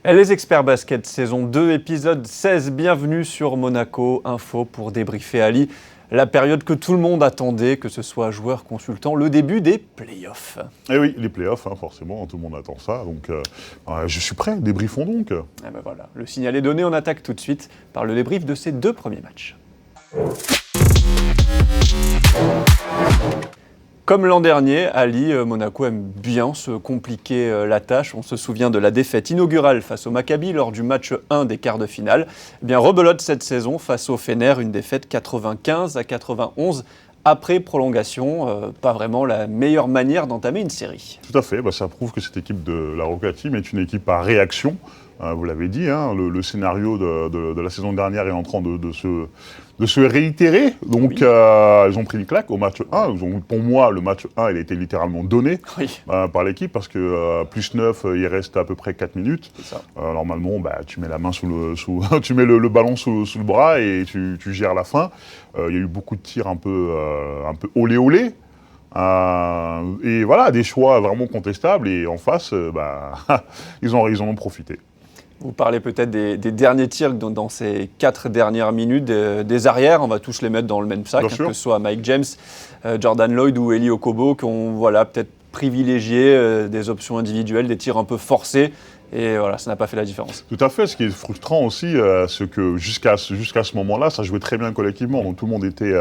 Les experts basket, saison 2, épisode 16, bienvenue sur Monaco Info pour débriefer Ali. La période que tout le monde attendait, que ce soit joueur, consultant, le début des playoffs. Eh oui, les playoffs, forcément, tout le monde attend ça. Donc, je suis prêt, débriefons donc. Eh ben voilà, le signal est donné, on attaque tout de suite par le débrief de ces deux premiers matchs. Comme l'an dernier, Ali, Monaco aime bien se compliquer la tâche. On se souvient de la défaite inaugurale face au Maccabi lors du match 1 des quarts de finale. Eh bien, rebelote cette saison face au Fener, une défaite 95-91 après prolongation. Pas vraiment la meilleure manière d'entamer une série. Tout à fait, ça prouve que cette équipe de la Roca Team est une équipe à réaction. Vous l'avez dit, le scénario de la saison dernière est en train de se réitérer. Donc, oui. Ils ont pris une claque au match 1. Pour moi, le match 1, il a été littéralement donné par l'équipe parce que plus 9, il reste à peu près 4 minutes. C'est ça. Normalement, tu mets la main tu mets le ballon sous le bras et tu gères la fin. Il y a eu beaucoup de tirs un peu olé-olé. Et voilà, des choix vraiment contestables. Et en face, ils en ont profité. Vous parlez peut-être des derniers tirs dans ces 4 dernières minutes, des arrières, on va tous les mettre dans le même sac, que ce soit Mike James, Jordan Lloyd ou Eli Okobo, qui ont peut-être privilégié des options individuelles, des tirs un peu forcés. Et voilà, ça n'a pas fait la différence. Tout à fait. Ce qui est frustrant aussi, c'est que jusqu'à ce moment-là, ça jouait très bien collectivement. Donc tout le monde était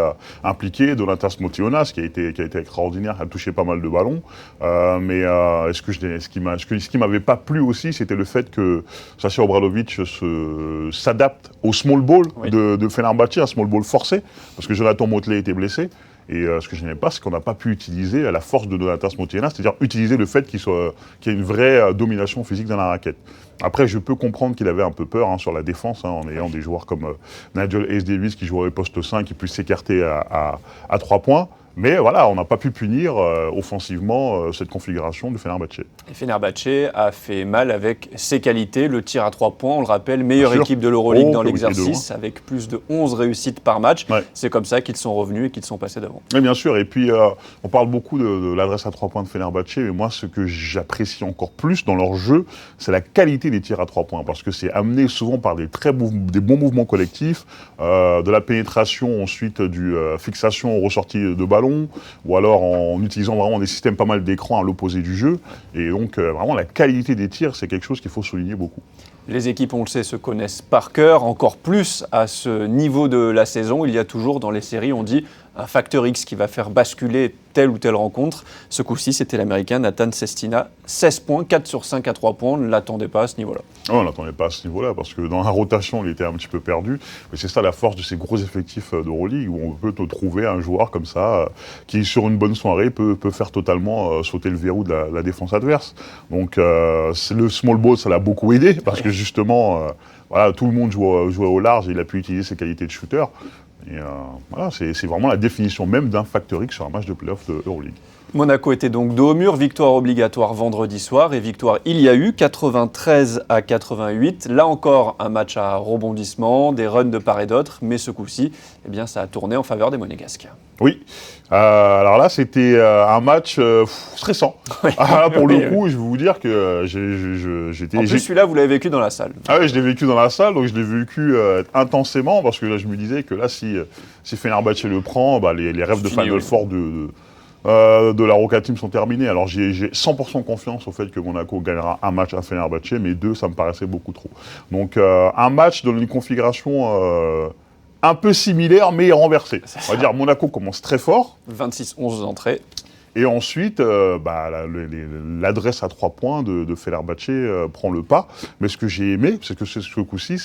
impliqué. Donatas Motionas, qui a été extraordinaire, a touché pas mal de ballons. Ce qui m'avait pas plu aussi, c'était le fait que Sasha Obradovic s'adapte au small ball de Fenerbahçe, un small ball forcé, parce que Jonathan Motley était blessé. Et ce que je n'aimais pas, c'est qu'on n'a pas pu utiliser la force de Donatas Motionas, c'est-à-dire utiliser le fait qu'il y ait une vraie domination physique dans la raquette. Après, je peux comprendre qu'il avait un peu peur sur la défense, en ayant des joueurs comme Nigel Hayes-Davis qui jouerait poste 5, qui puisse s'écarter à 3 points. Mais voilà, on n'a pas pu punir offensivement cette configuration de Fenerbahçe. Et Fenerbahçe a fait mal avec ses qualités. Le tir à 3 points, on le rappelle, meilleure équipe de l'Euroleague dans l'exercice, avec plus de 11 réussites par match. Ouais. C'est comme ça qu'ils sont revenus et qu'ils sont passés devant. Oui, bien sûr. Et puis, on parle beaucoup de l'adresse à 3 points de Fenerbahçe, mais moi, ce que j'apprécie encore plus dans leur jeu, c'est la qualité des tirs à 3 points, parce que c'est amené souvent par des bons mouvements collectifs, de la pénétration, ensuite du fixation ressortie de balle, ou alors en utilisant vraiment des systèmes pas mal d'écran à l'opposé du jeu. Et donc, vraiment, la qualité des tirs, c'est quelque chose qu'il faut souligner beaucoup. Les équipes, on le sait, se connaissent par cœur, encore plus à ce niveau de la saison. Il y a toujours dans les séries, on dit, un facteur X qui va faire basculer telle ou telle rencontre. Ce coup-ci, c'était l'Américain Nathan Sestina. 16 points, 4 sur 5 à 3 points. On ne l'attendait pas à ce niveau-là. Oh, on ne l'attendait pas à ce niveau-là, parce que dans la rotation, il était un petit peu perdu. Mais c'est ça la force de ces gros effectifs d'Euroleague, où on peut te trouver un joueur comme ça, qui sur une bonne soirée peut faire totalement sauter le verrou de la défense adverse. Donc le small ball, ça l'a beaucoup aidé, parce que justement, tout le monde jouait au large, et il a pu utiliser ses qualités de shooter. Et c'est vraiment la définition même d'un facteur X sur un match de play-off de Euroleague. Monaco était donc dos au mur, victoire obligatoire vendredi soir et victoire il y a eu 93-88. Là encore un match à rebondissement, des runs de part et d'autre, mais ce coup-ci, ça a tourné en faveur des Monégasques. Oui, alors là c'était un match stressant. Oui. Pour le coup, je vais vous dire que j'étais... En plus celui-là, vous l'avez vécu dans la salle. Ah oui, je l'ai vécu dans la salle, donc je l'ai vécu intensément, parce que là je me disais que là si Fenerbahçe le prend, les rêves de Final Four de la Roca Team sont terminés. Alors j'ai 100% confiance au fait que Monaco gagnera un match à Fenerbahçe, mais 2, ça me paraissait beaucoup trop. Donc un match dans une configuration un peu similaire, mais renversée. On va dire Monaco commence très fort. 26-11 d'entrée. Et ensuite, l'adresse à 3 points de Fenerbahçe prend le pas. Mais ce que j'ai aimé, c'est que ce coup-ci,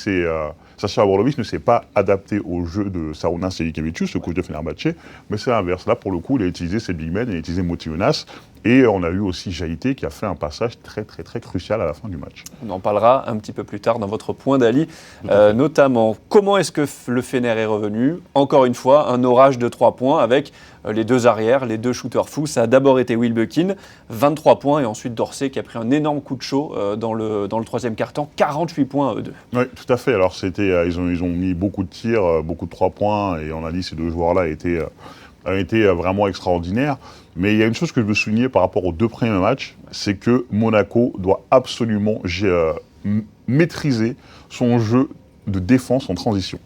Sasha Obradovic ne s'est pas adapté au jeu de Sarunas Selikevicius, le coach de Fenerbahçe, mais c'est l'inverse. Là, pour le coup, il a utilisé ses big men, il a utilisé Motionas, et on a eu aussi Jaïté qui a fait un passage très, très, très crucial à la fin du match. On en parlera un petit peu plus tard dans votre point d'Ali, notamment comment est-ce que le Fener est revenu. Encore une fois, un orage de 3 points avec les 2 arrières, les 2 shooters fous. Ça a d'abord été Wilbekin, 23 points, et ensuite Dorsey qui a pris un énorme coup de chaud dans le 3e quart-temps, 48 points à eux deux. Oui, tout à fait. Alors ils ont mis beaucoup de tirs, beaucoup de 3 points, et on a dit que ces 2 joueurs-là étaient vraiment extraordinaires. Mais il y a une chose que je veux souligner par rapport aux 2 premiers matchs, c'est que Monaco doit absolument maîtriser son jeu de défense en transition.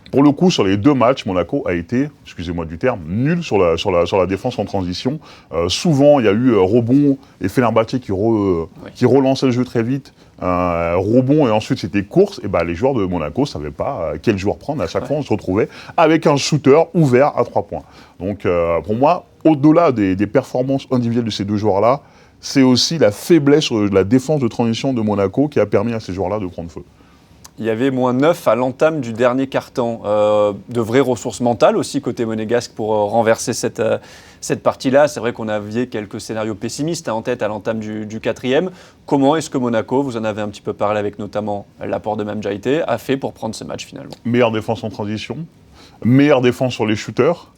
Pour le coup, sur les 2 matchs, Monaco a été, excusez-moi du terme, nul sur la défense en transition. Souvent, il y a eu rebond et Fenerbahçe qui relançait le jeu très vite. Rebond et ensuite c'était course. Et les joueurs de Monaco ne savaient pas quel joueur prendre. À chaque fois, on se retrouvait avec un shooter ouvert à 3 points. Donc, pour moi, au-delà des performances individuelles de ces 2 joueurs-là, c'est aussi la faiblesse de la défense de transition de Monaco qui a permis à ces joueurs-là de prendre feu. Il y avait -9 à l'entame du dernier quart-temps. De vraies ressources mentales aussi côté monégasque pour renverser cette partie-là. C'est vrai qu'on avait quelques scénarios pessimistes en tête à l'entame du 4e. Comment est-ce que Monaco, vous en avez un petit peu parlé avec notamment l'apport de Mame Diaité, a fait pour prendre ce match finalement? Meilleure défense en transition, meilleure défense sur les shooters.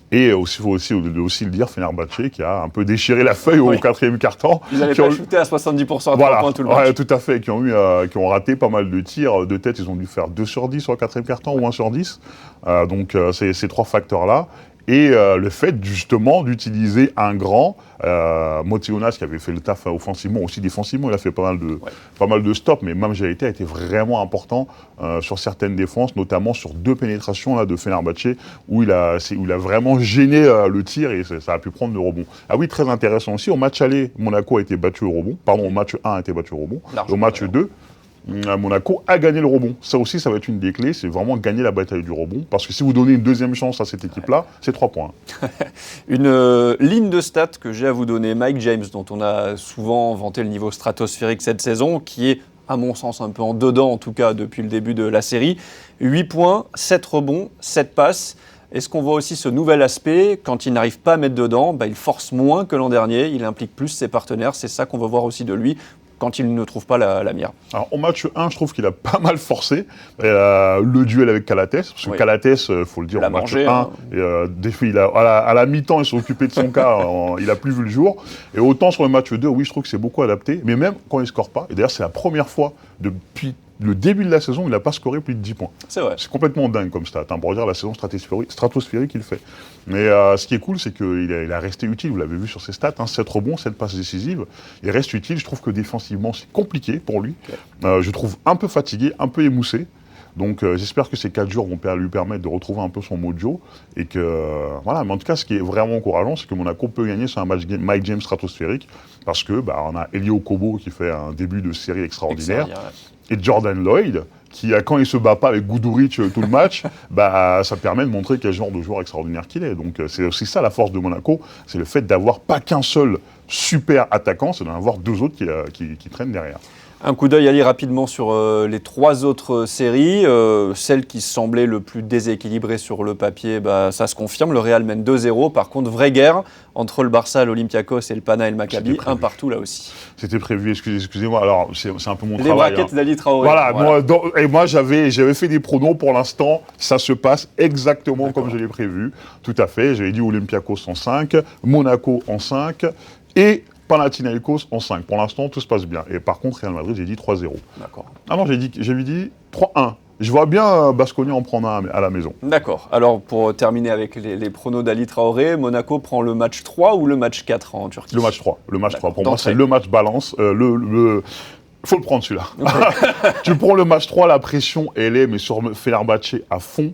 Et il faut aussi le dire, Fenerbahçe qui a un peu déchiré la feuille au 4e quart-temps. Ils n'avaient pas shooté à 70% à 3 points tout le match. Ouais, tout à fait, qui ont raté pas mal de tirs de tête. Ils ont dû faire 2 sur 10 sur le 4e quart-temps ou 1 sur 10. Donc c'est ces 3 facteurs-là. Et le fait justement d'utiliser un grand, Motiejunas qui avait fait le taf offensivement, aussi défensivement, il a fait pas mal de stops, mais Mame Diaité a été vraiment important sur certaines défenses, notamment sur 2 pénétrations là, de Fenerbahçe, où il a vraiment gêné le tir et ça a pu prendre le rebond. Ah oui, très intéressant aussi, au match aller, Monaco a été battu au rebond, au match 1 a été battu au rebond, au match 2, Monaco a gagné le rebond. Ça aussi, ça va être une des clés, c'est vraiment gagner la bataille du rebond. Parce que si vous donnez une deuxième chance à cette équipe-là, c'est 3 points. Une ligne de stats que j'ai à vous donner, Mike James, dont on a souvent vanté le niveau stratosphérique cette saison, qui est, à mon sens, un peu en dedans, en tout cas, depuis le début de la série. 8 points, 7 rebonds, 7 passes. Est-ce qu'on voit aussi ce nouvel aspect, quand il n'arrive pas à mettre dedans, il force moins que l'an dernier, il implique plus ses partenaires, c'est ça qu'on veut voir aussi de lui quand il ne trouve pas la mire. Alors, au match 1, je trouve qu'il a pas mal forcé le duel avec Calates, parce que Calates, il faut le dire, au match 1, à la mi-temps, il s'est occupé de son cas, il n'a plus vu le jour. Et autant sur le match 2, oui, je trouve que c'est beaucoup adapté, mais même quand il ne score pas, et d'ailleurs c'est la première fois depuis le début de la saison, il n'a pas scoré plus de 10 points. C'est vrai. C'est complètement dingue comme stat, pour dire la saison stratosphérique qu'il fait. Mais ce qui est cool, c'est qu'il a resté utile, vous l'avez vu sur ses stats, 7 rebonds, 7 passes décisives. Il reste utile, je trouve que défensivement, c'est compliqué pour lui. Okay. Je trouve un peu fatigué, un peu émoussé. Donc j'espère que ces 4 jours vont lui permettre de retrouver un peu son mojo. Et que, voilà, mais en tout cas, ce qui est vraiment encourageant, c'est que Monaco peut gagner sur un match Mike James stratosphérique. Parce que on a Elio Kobo qui fait un début de série extraordinaire. Et Jordan Lloyd, qui, quand il se bat pas avec Guduric tout le match, ça permet de montrer quel genre de joueur extraordinaire qu'il est. Donc c'est aussi ça la force de Monaco, c'est le fait d'avoir pas qu'un seul super attaquant, c'est d'en avoir 2 autres qui traînent derrière. Un coup d'œil aller rapidement sur les 3 autres séries. Celle qui semblait le plus déséquilibrée sur le papier, ça se confirme. Le Real mène 2-0. Par contre, vraie guerre entre le Barça, l'Olympiakos et le Pana et le Maccabi. Un partout là aussi. C'était prévu, excusez-moi. Alors, c'est un peu mon les travail. Les braquettes d'Ali Traoré. Voilà. Moi j'avais fait des pronos pour l'instant. Ça se passe exactement comme je l'ai prévu. Tout à fait. J'avais dit Olympiakos en 5, Monaco en 5 et Panathinaikos en 5. Pour l'instant, tout se passe bien. Et par contre, Real Madrid, j'ai dit 3-0. D'accord. Ah non, j'ai dit 3-1. Je vois bien Baskonia en prendre un à la maison. D'accord. Alors, pour terminer avec les pronos d'Ali Traoré, Monaco prend le match 3 ou le match 4 en Turquie? Le match 3. Le match 3. Pour moi, c'est le match balance. Faut le prendre celui-là. Okay. Tu prends le match 3, la pression, elle est, mais sur Fenerbahçe à fond.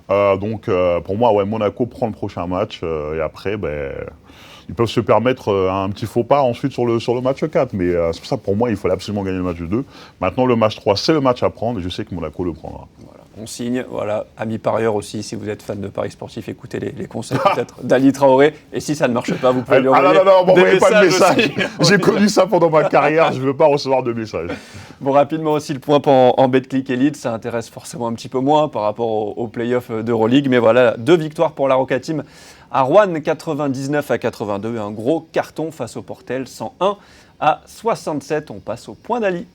Donc, pour moi, Monaco prend le prochain match. Et après, ils peuvent se permettre un petit faux pas ensuite sur le match 4. Mais c'est pour ça, pour moi, il fallait absolument gagner le match 2. Maintenant, le match 3, c'est le match à prendre. Et je sais que Monaco le prendra. Voilà. On signe. Voilà. Amis parieurs aussi, si vous êtes fan de paris sportifs, écoutez les conseils peut-être d'Ali Traoré. Et si ça ne marche pas, vous pouvez lui envoyer m'envoyez pas de message. J'ai connu ça pendant ma carrière. Je ne veux pas recevoir de messages. Bon, rapidement aussi, le point en Betclic Elite. Ça intéresse forcément un petit peu moins par rapport aux playoffs d'Euroleague. Mais voilà, 2 victoires pour la Roca Team à Rouen, 99-82. Un gros carton face au Portel, 101-67. On passe au point d'Ali.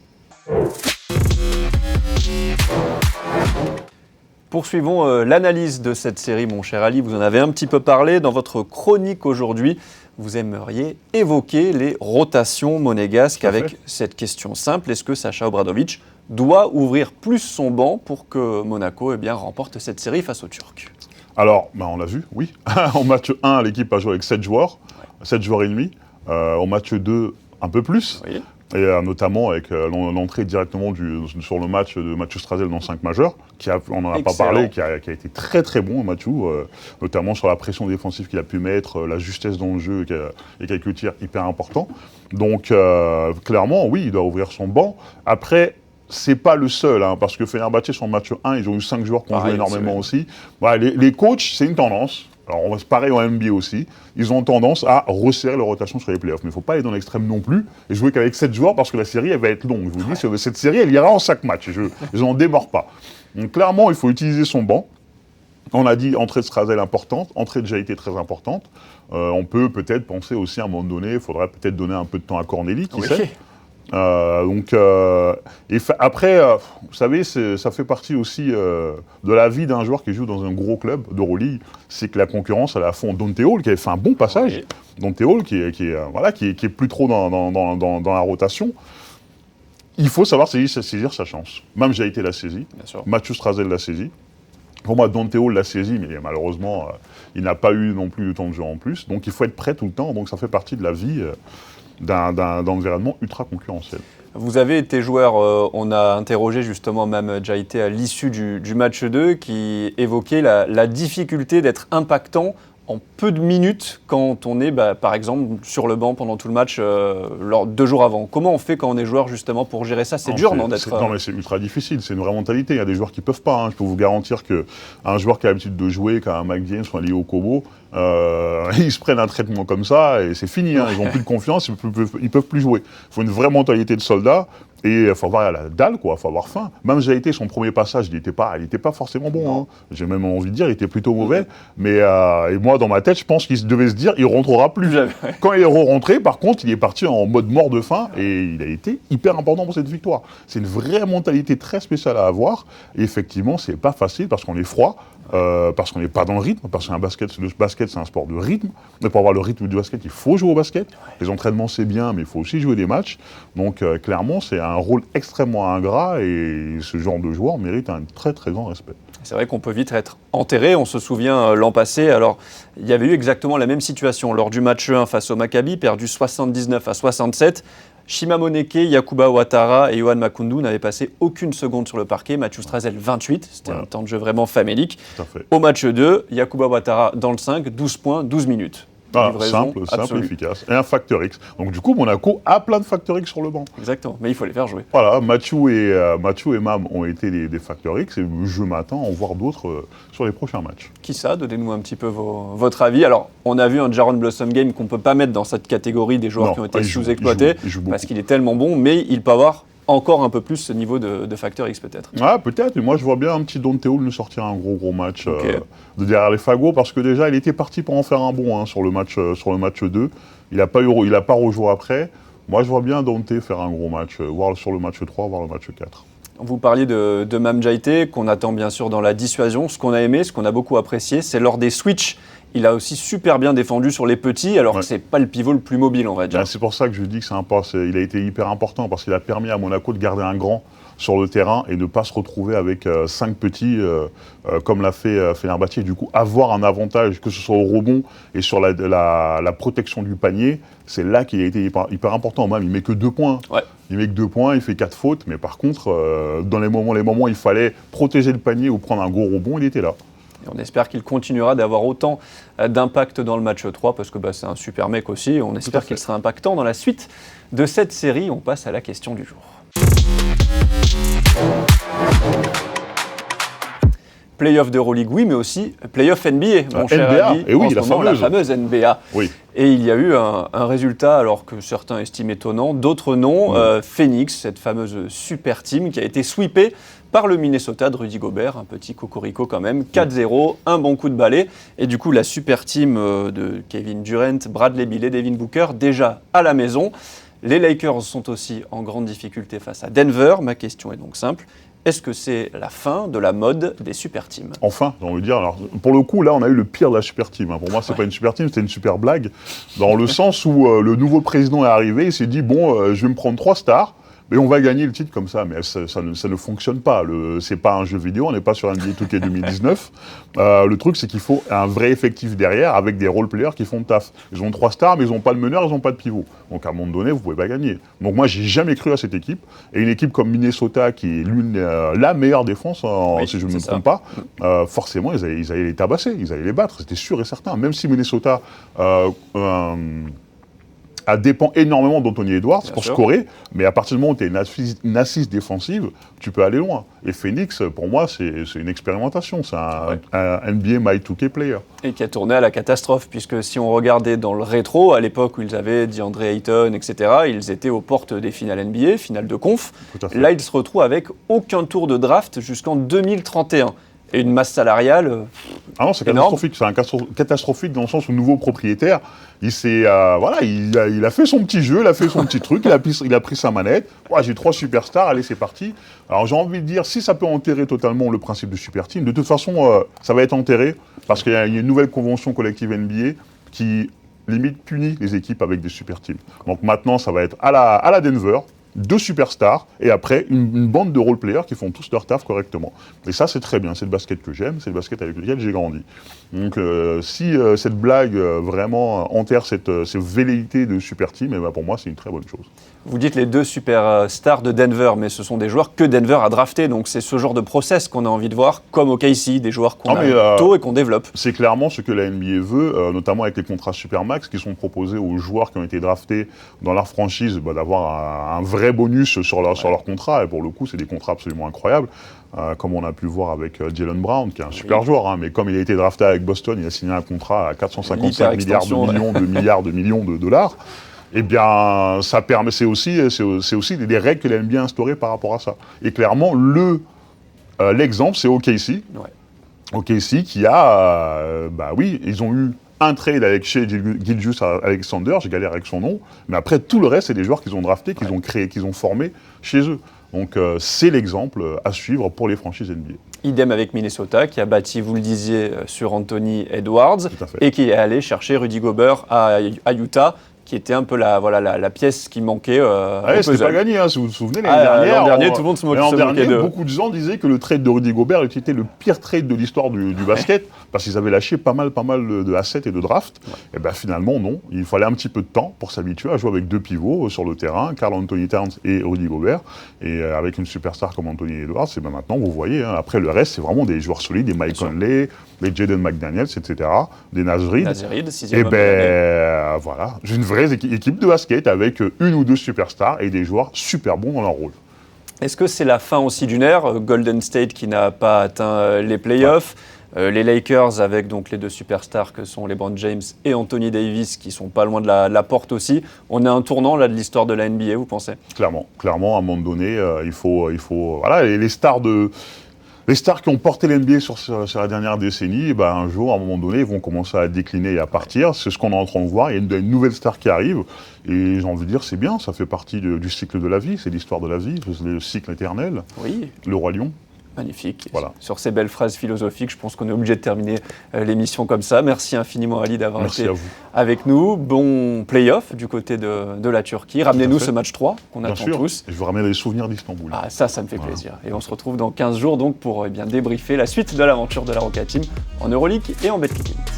Poursuivons l'analyse de cette série, mon cher Ali. Vous en avez un petit peu parlé dans votre chronique aujourd'hui. Vous aimeriez évoquer les rotations monégasques avec cette question simple. Est-ce que Sacha Obradović doit ouvrir plus son banc pour que Monaco remporte cette série face aux Turcs? Alors, on l'a vu, oui. Au match 1, l'équipe a joué avec 7 joueurs, 7 joueurs et demi. Au match 2, un peu plus. Oui. Et notamment avec l'entrée directement sur le match de Mathieu Strazel dans 5 majeurs, on n'en a pas parlé, qui a été très très bon, Mathieu, notamment sur la pression défensive qu'il a pu mettre, la justesse dans le jeu et quelques tirs hyper importants. Donc clairement, oui, il doit ouvrir son banc. Après, c'est pas le seul, parce que Fenerbahçe, sur le match 1, ils ont eu 5 joueurs qui ont joué énormément aussi. Voilà, les coachs, c'est une tendance. Alors, on va se pareil en NBA aussi. Ils ont tendance à resserrer leur rotation sur les playoffs. Mais il ne faut pas aller dans l'extrême non plus et jouer qu'avec 7 joueurs parce que la série, elle va être longue. Je vous dis, cette série, elle ira en 5 matchs. Je n'en démords pas. Donc, clairement, il faut utiliser son banc. On a dit entrée de Strazel importante, entrée de Jaïté très importante. On peut peut-être penser aussi à un moment donné, il faudrait peut-être donner un peu de temps à Cornélie, qui sait. Après, vous savez, ça fait partie aussi de la vie d'un joueur qui joue dans un gros club d'Euroleague, c'est que la concurrence, elle est à fond. Dante Hall, qui avait fait un bon passage, Dante Hall, qui est plus trop dans la rotation. Il faut savoir saisir sa chance. Même j'ai été l'a saisi, Mathieu Strazel l'a saisi. Pour moi, Dante Hall l'a saisi, mais malheureusement, il n'a pas eu non plus de temps de jeu en plus. Donc il faut être prêt tout le temps, donc ça fait partie de la vie d'un environnement ultra concurrentiel. Vous avez été joueur, on a interrogé justement même Jaïté à l'issue du match 2 qui évoquait la difficulté d'être impactant en peu de minutes quand on est par exemple sur le banc pendant tout le match 2 jours avant. Comment on fait quand on est joueur justement pour gérer ça? C'est dur, non, d'être... Non, mais c'est ultra difficile, c'est une vraie mentalité. Il y a des joueurs qui ne peuvent pas. Je peux vous garantir qu'un joueur qui a l'habitude de jouer, comme un McGinn, soit lié au Kobo, ils se prennent un traitement comme ça et c'est fini. Ils n'ont plus de confiance, ils peuvent plus jouer. Il faut une vraie mentalité de soldat. Et il faut avoir la dalle, il faut avoir faim. Même j'ai été son premier passage, il n'était pas forcément bon. J'ai même envie de dire, il était plutôt mauvais. Mais et moi, dans ma tête, je pense qu'il devait se dire, il ne rentrera plus. Quand il est rentré, par contre, il est parti en mode mort de faim et il a été hyper important pour cette victoire. C'est une vraie mentalité très spéciale à avoir. Et effectivement, c'est pas facile parce qu'on est froid. Parce qu'on n'est pas dans le rythme, parce que le basket c'est un sport de rythme, mais pour avoir le rythme du basket, il faut jouer au basket. Les entraînements c'est bien, mais il faut aussi jouer des matchs. Donc clairement, c'est un rôle extrêmement ingrat et ce genre de joueur mérite un très très grand respect. C'est vrai qu'on peut vite être enterré, on se souvient l'an passé, alors il y avait eu exactement la même situation lors du match 1 face au Maccabi, perdu 79-67. Shima Moneke, Yakuba Ouattara et Yohan Makoundou n'avaient passé aucune seconde sur le parquet. Mathieu Strazel, 28. C'était un temps de jeu vraiment famélique. Au match 2, Yakuba Ouattara dans le 5, 12 points, 12 minutes. Simple, efficace. Et un facteur X. Donc du coup, Monaco a plein de facteurs X sur le banc. Exactement, mais il faut les faire jouer. Voilà, Mathieu et Mam ont été des facteurs X et je m'attends à en voir d'autres sur les prochains matchs. Qui ça? Donnez-nous un petit peu votre avis. Alors, on a vu un Jaron Blossom Game qu'on ne peut pas mettre dans cette catégorie des joueurs qui ont été sous-exploités parce qu'il est tellement bon, mais il peut avoir encore un peu plus ce niveau de facteur X peut-être. Peut-être, mais moi je vois bien un petit Dante Hall nous sortir un gros match de derrière les fagots, parce que déjà il était parti pour en faire un bon sur le match 2. Il n'a pas rejoué après. Moi je vois bien Dante faire un gros match, voir sur le match 3, voir le match 4. Vous parliez de Mam Jaïté, qu'on attend bien sûr dans la dissuasion. Ce qu'on a aimé, ce qu'on a beaucoup apprécié, c'est lors des switches. Il a aussi super bien défendu sur les petits, alors que ce n'est pas le pivot le plus mobile, on va dire. C'est pour ça que je dis que il a été hyper important, parce qu'il a permis à Monaco de garder un grand sur le terrain et de ne pas se retrouver avec 5 petits, comme l'a fait Fenerbahçe. Et du coup, avoir un avantage, que ce soit au rebond et sur la protection du panier, c'est là qu'il a été hyper important. Même, il ne met que 2 points. Il met que 2 points, il fait 4 fautes, mais par contre, dans les moments où il fallait protéger le panier ou prendre un gros rebond, il était là. Et on espère qu'il continuera d'avoir autant d'impact dans le match 3, parce que c'est un super mec aussi. On espère qu'il sera impactant dans la suite de cette série. On passe à la question du jour. Playoff d'Euroleague, oui, mais aussi playoff NBA, mon cher NBA. ami. Et oui, la fameuse NBA. Oui. Et il y a eu un résultat, alors que certains estiment étonnant, d'autres non. Phoenix, cette fameuse super team qui a été sweepée par le Minnesota de Rudy Gobert, un petit cocorico quand même, 4-0, un bon coup de balai. Et du coup, la super team de Kevin Durant, Bradley Beal et Devin Booker, déjà à la maison. Les Lakers sont aussi en grande difficulté face à Denver. Ma question est donc simple. Est-ce que c'est la fin de la mode des super teams? Enfin, j'ai envie de dire. Alors, pour le coup, là, on a eu le pire de la super team. Pour moi, c'est pas une super team, c'était une super blague. Dans le sens où le nouveau président est arrivé, il s'est dit, je vais me prendre 3 stars, Mais on va gagner le titre comme ça, mais ça ne fonctionne pas. C'est pas un jeu vidéo, on n'est pas sur NBA 2K 2019. Le truc, c'est qu'il faut un vrai effectif derrière avec des role-players qui font le taf. Ils ont 3 stars, mais ils n'ont pas de meneur, ils n'ont pas de pivot. Donc à un moment donné, vous ne pouvez pas gagner. Donc moi, j'ai jamais cru à cette équipe. Et une équipe comme Minnesota, qui est la meilleure défense, si je ne me trompe pas, forcément, ils allaient les tabasser, ils allaient les battre, c'était sûr et certain. Même si Minnesota dépend énormément d'Anthony Edwards pour scorer, mais à partir du moment où tu es une assise défensive, tu peux aller loin. Et Phoenix, pour moi, c'est une expérimentation, c'est un NBA My 2K player. Et qui a tourné à la catastrophe, puisque si on regardait dans le rétro, à l'époque où ils avaient DeAndre Ayton, etc., ils étaient aux portes des finales NBA, finales de conf. Là, ils se retrouvent avec aucun tour de draft jusqu'en 2031. Et une masse salariale. Ah non, c'est catastrophique. C'est catastrophique dans le sens où le nouveau propriétaire, il a fait son petit jeu, il a fait son petit truc, il a pris sa manette. J'ai 3 superstars, allez, c'est parti. Alors j'ai envie de dire, si ça peut enterrer totalement le principe de super team, de toute façon, ça va être enterré parce qu'il y a une nouvelle convention collective NBA qui limite punit les équipes avec des super teams. Donc maintenant, ça va être à la Denver. 2 superstars, et après, une bande de role-players qui font tous leur taf correctement. Et ça, c'est très bien, c'est le basket que j'aime, c'est le basket avec lequel j'ai grandi. Donc, si cette blague vraiment enterre cette velléité de super team, pour moi, c'est une très bonne chose. Vous dites les 2 superstars de Denver, mais ce sont des joueurs que Denver a draftés, donc c'est ce genre de process qu'on a envie de voir, comme au KC, des joueurs qu'on a tôt et qu'on développe. C'est clairement ce que la NBA veut, notamment avec les contrats Supermax qui sont proposés aux joueurs qui ont été draftés dans leur franchise, d'avoir un vrai bonus sur leur contrat, et pour le coup, c'est des contrats absolument incroyables. Comme on a pu le voir avec Jaylen Brown, qui est un super joueur, mais comme il a été drafté avec Boston, il a signé un contrat à 455 milliards de millions de dollars. Eh bien, ça permet, c'est aussi des règles que la NBA a instaurées par rapport à ça. Et clairement, l'exemple, c'est OKC. OKC qui a, ils ont eu un trade avec Shai Gilgeous-Alexander, j'ai galéré avec son nom, mais après, tout le reste, c'est des joueurs qu'ils ont draftés, qu'ils ont créés, qu'ils ont formés chez eux. Donc, c'est l'exemple à suivre pour les franchises NBA. Idem avec Minnesota, qui a bâti, vous le disiez, sur Anthony Edwards, et qui est allé chercher Rudy Gobert à Utah, qui était un peu la pièce qui manquait. C'était pas gagné, si vous vous souvenez, l'an dernier, tout le monde se moquait d'eux. Beaucoup de gens disaient que le trade de Rudy Gobert était le pire trade de l'histoire du basket, parce qu'ils avaient lâché pas mal de assets et de drafts. Et finalement, non. Il fallait un petit peu de temps pour s'habituer à jouer avec 2 pivots sur le terrain, Karl Anthony Towns et Rudy Gobert, et avec une superstar comme Anthony Edwards. Et maintenant, vous voyez, après le reste, c'est vraiment des joueurs solides, des Mike Conley, des Jaden McDaniels, etc., des Naz Reid. Et voilà, j'ai une vraie équipe de basket avec 1 ou 2 superstars et des joueurs super bons dans leur rôle. Est-ce que c'est la fin aussi d'une ère ? Golden State qui n'a pas atteint les playoffs, les Lakers avec donc les 2 superstars que sont LeBron James et Anthony Davis qui sont pas loin de la porte aussi. On est à un tournant là de l'histoire de la NBA, vous pensez ? Clairement, à un moment donné, il faut voilà, les stars qui ont porté l'NBA sur la dernière décennie, un jour, à un moment donné, ils vont commencer à décliner et à partir. C'est ce qu'on est en train de voir. Il y a une nouvelle star qui arrive. Et j'ai envie de dire, c'est bien, ça fait partie du cycle de la vie, c'est l'histoire de la vie, le cycle éternel. Oui. Le Roi Lion. Magnifique. Voilà. Sur ces belles phrases philosophiques, je pense qu'on est obligé de terminer l'émission comme ça. Merci infiniment Ali d'avoir été avec nous. Bon play-off du côté de la Turquie. Ramenez-nous ce match 3 qu'on attend tous. Et je vous ramène les souvenirs d'Istanbul. Ah, ça me fait plaisir. Et on se retrouve dans 15 jours donc pour débriefer la suite de l'aventure de la Roca Team en Euroleague et en Betclic Elite.